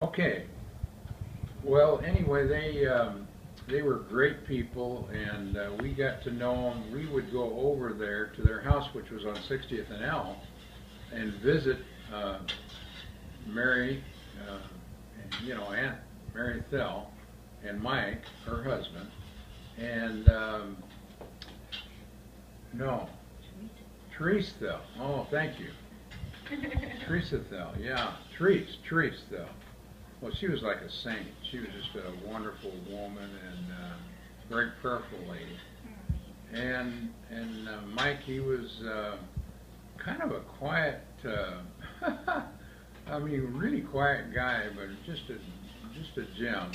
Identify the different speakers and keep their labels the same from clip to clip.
Speaker 1: Okay. Well, anyway, they were great people, and we got to know them. We would go over there to their house, which was on 60th and L, and visit uh, Mary, Aunt Mary Thel, and Mike, her husband, and no, Therese Thel. Oh, thank you, Teresa Thel. Yeah, Therese Thel. Well, she was like a saint. She was just a wonderful woman and very prayerful lady. And Mike, he was kind of a quiet, I mean, really quiet guy, but just a gem.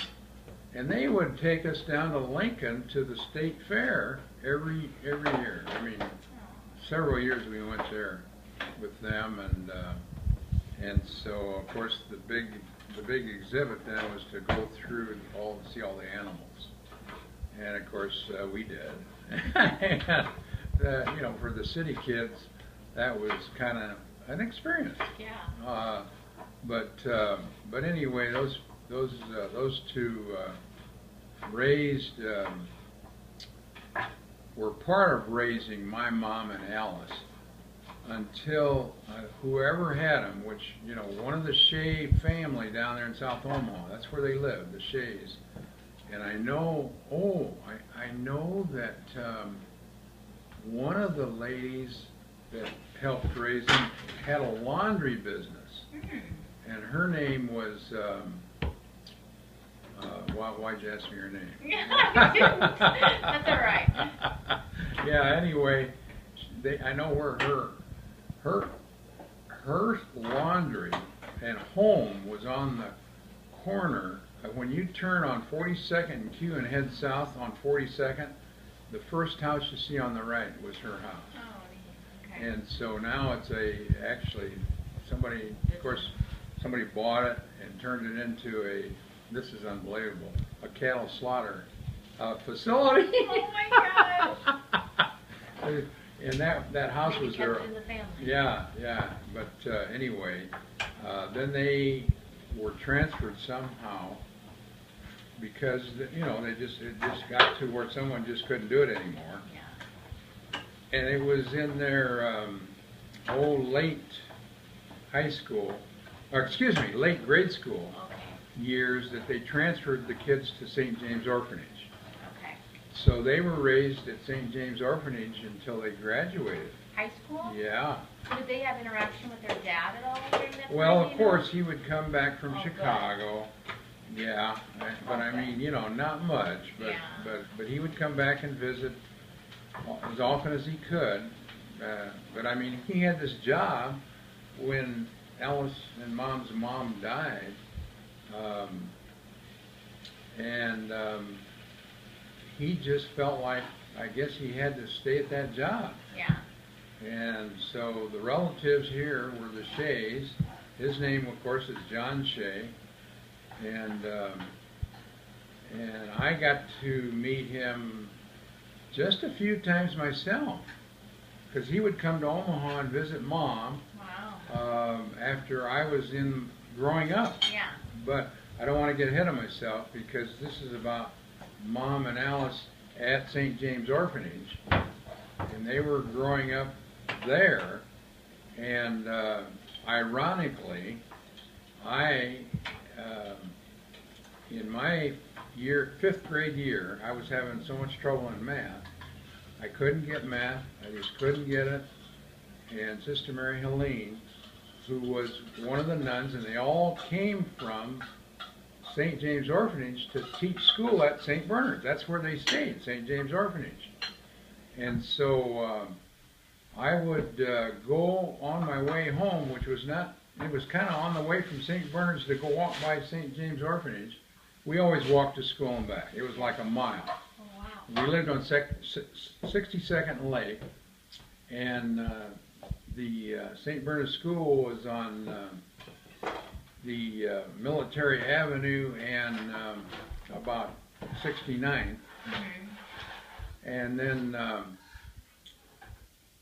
Speaker 1: And they would take us down to Lincoln to the state fair every year. I mean, several years we went there with them, and so of course the big exhibit then was to go through and see all the animals, and of course we did. And for the city kids, that was kind of an experience.
Speaker 2: Yeah.
Speaker 1: But anyway, those two raised were part of raising my mom and Alice until whoever had them, which, one of the Shea family down there in South Omaha, that's where they lived, the Shays. And I know, I know that one of the ladies that helped raise them had a laundry business. And her name was, why'd you ask me her name?
Speaker 2: That's all right.
Speaker 1: Yeah, anyway, I know where her laundry and home was on the corner. When you turn on 42nd and Q and head south on 42nd, the first house you see on the right was her house.
Speaker 2: Oh, okay.
Speaker 1: And so now it's actually somebody, of course, somebody bought it and turned it into this is unbelievable, a cattle slaughter facility.
Speaker 2: Oh my gosh.
Speaker 1: And that house
Speaker 2: Maybe
Speaker 1: was
Speaker 2: kept
Speaker 1: there.
Speaker 2: it in the family.
Speaker 1: Yeah. But anyway, then they were transferred somehow because it just got to where someone just couldn't do it anymore.
Speaker 2: Yeah.
Speaker 1: And it was in their late high school, or excuse me, late grade school years that they transferred the kids to St. James Orphanage.
Speaker 2: Okay.
Speaker 1: So they were raised at St. James Orphanage until they graduated.
Speaker 2: High school?
Speaker 1: Yeah.
Speaker 2: So did they have interaction with their dad at all during that time?
Speaker 1: Well, of course, he would come back from
Speaker 2: Oh,
Speaker 1: Chicago. Good. Yeah, but I mean, not much. But,
Speaker 2: Yeah.
Speaker 1: but he would come back and visit as often as he could. But I mean, he had this job when Alice and Mom's mom died. He just felt like, I guess he had to stay at that job.
Speaker 2: Yeah.
Speaker 1: And so the relatives here were the Shays. His name, of course, is John Shea. And I got to meet him just a few times myself, because he would come to Omaha and visit Mom.
Speaker 2: Wow.
Speaker 1: After I was growing up.
Speaker 2: Yeah.
Speaker 1: But I don't want to get ahead of myself, because this is about Mom and Alice at St. James Orphanage, and they were growing up there. And ironically, in my fifth grade year, I was having so much trouble in math. I couldn't get math. I just couldn't get it. And Sister Mary Helene, who was one of the nuns, and they all came from St. James Orphanage to teach school at St. Bernard's. That's where they stayed, St. James Orphanage. And so I would go on my way home, which was it was kind of on the way from St. Bernard's to go walk by St. James Orphanage. We always walked to school and back. It was like a mile.
Speaker 2: Oh, wow.
Speaker 1: We lived on 62nd and Lake, and the St. Bernard's School was on the Military Avenue and about 69th. And then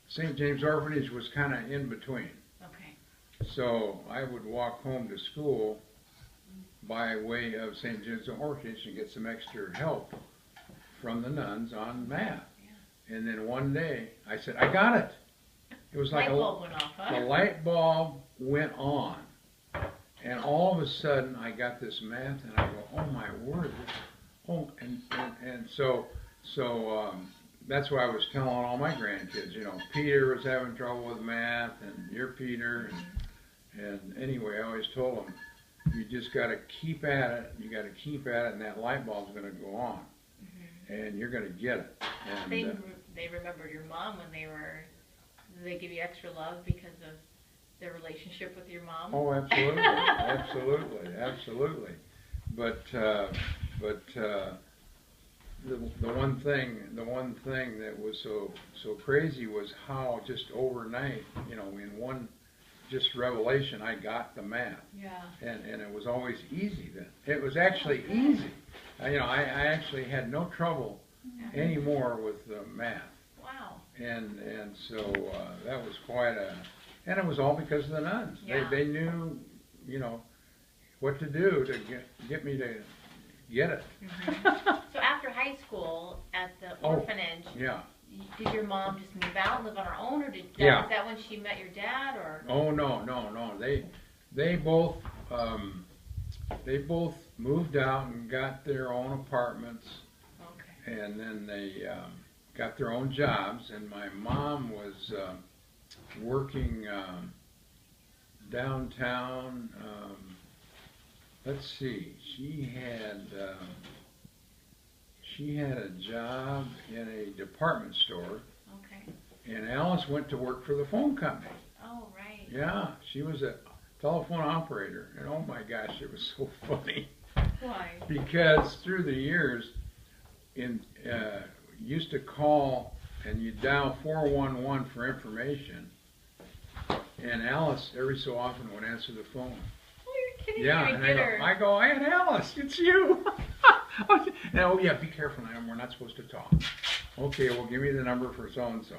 Speaker 1: St. James Orphanage was kind of in between.
Speaker 2: Okay.
Speaker 1: So I would walk home to school by way of St. Jude's Organization, get some extra help from the nuns on math.
Speaker 2: Yeah.
Speaker 1: And then one day I said, I got it. It was like
Speaker 2: light bulb went off, huh?
Speaker 1: the light bulb went on. And all of a sudden I got this math and I go, oh my word. Oh, and so that's why I was telling all my grandkids, you know, Peter was having trouble with math and you're Peter. And anyway, I always told them, you just got to keep at it. You got to keep at it, and that light bulb's going to go on, and you're going to get it. And
Speaker 2: they remembered your mom when did they give you extra love because of their relationship with your mom?
Speaker 1: Oh, absolutely, absolutely, absolutely. But the one thing that was so crazy was how just overnight, you know, in one just revelation, I got the math.
Speaker 2: Yeah.
Speaker 1: And it was always easy then. It was actually easy. You know, I actually had no trouble anymore with math.
Speaker 2: Wow.
Speaker 1: And so that was quite and it was all because of the nuns.
Speaker 2: Yeah.
Speaker 1: They knew, you know, what to do to get me to get it.
Speaker 2: So after high school at the orphanage,
Speaker 1: yeah.
Speaker 2: Did your mom just move out and live on her own, or was that when she met your dad, or?
Speaker 1: Oh no. They both moved out and got their own apartments.
Speaker 2: Okay.
Speaker 1: And then they got their own jobs. And my mom was working downtown. Let's see. She had a job in a department store.
Speaker 2: Okay.
Speaker 1: And Alice went to work for the phone company.
Speaker 2: Oh, right.
Speaker 1: Yeah, she was a telephone operator. And oh my gosh, it was so funny.
Speaker 2: Why?
Speaker 1: Because through the years, used to call and you dial 411 for information. And Alice, every so often, would answer the phone.
Speaker 2: Oh, you're kidding me.
Speaker 1: Yeah, and I go, Aunt Alice, it's you. And, oh yeah, be careful now, we're not supposed to talk. Okay, well give me the number for so-and-so.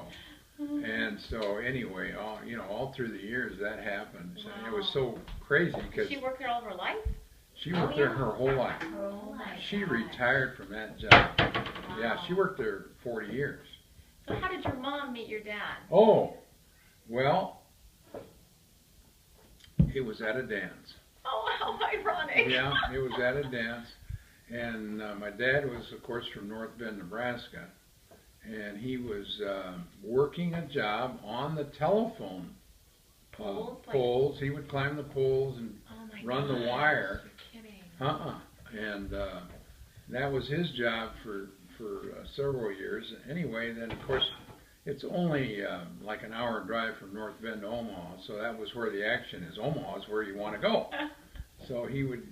Speaker 1: And so anyway, all through the years that happened.
Speaker 2: Wow.
Speaker 1: And it was so crazy because
Speaker 2: She worked there all of her life?
Speaker 1: she worked there her whole life.
Speaker 2: Oh my
Speaker 1: She
Speaker 2: God.
Speaker 1: retired from that job.
Speaker 2: Wow.
Speaker 1: Yeah, she worked there 40 years.
Speaker 2: So how did your mom meet your dad?
Speaker 1: Oh, well, it was at a dance.
Speaker 2: Oh, how ironic.
Speaker 1: Yeah, it was at a dance. And my dad was, of course, from North Bend, Nebraska. And he was working a job on the telephone poles. He would climb the poles and run the wire.
Speaker 2: You're kidding.
Speaker 1: And that was his job for several years. Anyway, then, of course, it's only like an hour drive from North Bend to Omaha. So that was where the action is. Omaha is where you want to go. So he would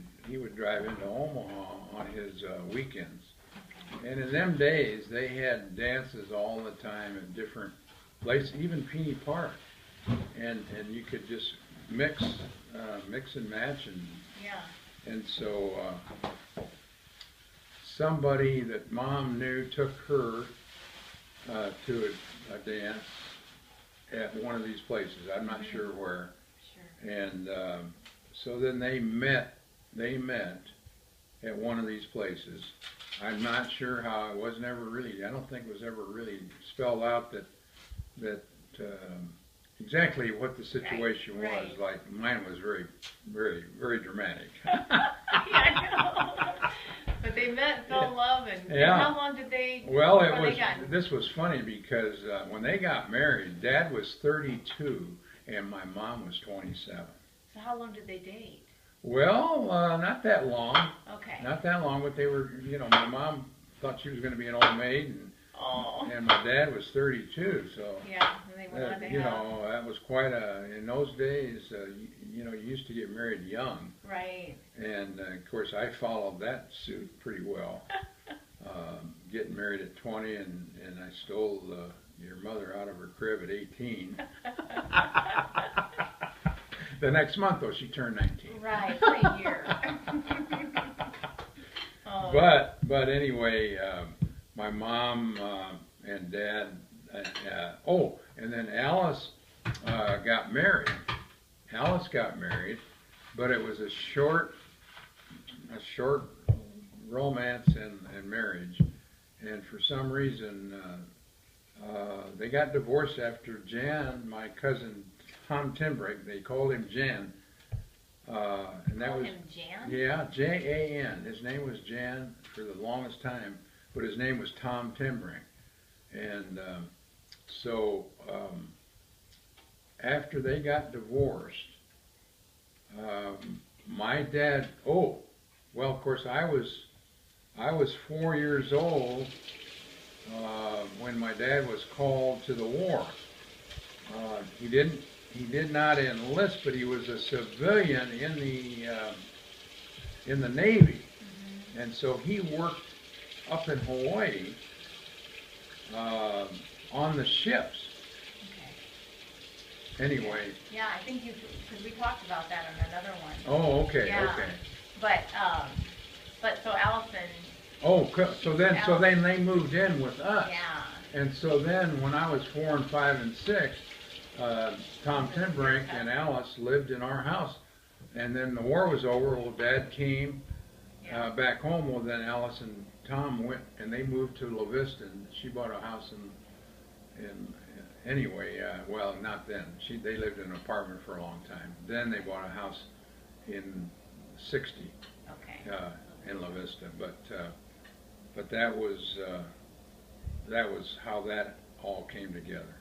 Speaker 1: drive into Omaha on his weekends. And in them days, they had dances all the time in different places, even Peony Park. And you could just mix and match. And so somebody that Mom knew took her to a dance at one of these places. I'm not sure where.
Speaker 2: Sure.
Speaker 1: And so then they met at one of these places. I'm not sure how. It was never really. I don't think it was ever really spelled out that exactly what the situation was. Like mine was very, very, very dramatic.
Speaker 2: Yeah, I know. But they met, fell in love, and how long did they?
Speaker 1: Well, this was funny because when they got married, Dad was 32 and my mom was 27.
Speaker 2: So how long did they date?
Speaker 1: Well, not that long.
Speaker 2: Okay.
Speaker 1: Not that long, but they were, my mom thought she was going to be an old maid, and my dad was 32, so.
Speaker 2: Yeah, and they went on to have.
Speaker 1: That was quite in those days, you used to get married young.
Speaker 2: Right.
Speaker 1: And, of course, I followed that suit pretty well. Getting married at 20, and I stole your mother out of her crib at 18. The next month, though, she turned 19.
Speaker 2: Right, same year.
Speaker 1: But anyway, my mom and Dad, and then Alice got married. Alice got married, but it was a short short romance and marriage, and for some reason they got divorced after Jan, my cousin Tom Timbrake, they called him Jan, and that
Speaker 2: Call
Speaker 1: was
Speaker 2: him Jan?
Speaker 1: yeah, Jan. His name was Jan for the longest time, but his name was Tom Timbrake, and so after they got divorced, my dad. Oh, well, of course, I was 4 years old when my dad was called to the war. He did not enlist, but he was a civilian in the Navy, and so he worked up in Hawaii on the ships. Anyway.
Speaker 2: Yeah, I think because we talked about that on another one.
Speaker 1: Oh, okay,
Speaker 2: Yeah.
Speaker 1: okay.
Speaker 2: But so Allison.
Speaker 1: Oh, so then they moved in with us.
Speaker 2: Yeah.
Speaker 1: And so then when I was 4 and 5 and 6, Tom Timbrink and Alice lived in our house. And then the war was over. Well, Dad came back home. Well, then Alice and Tom went and they moved to La Vista, and she bought a house in anyway, well, not then. They lived in an apartment for a long time. Then they bought a house in 60 in La Vista. But that was how that all came together.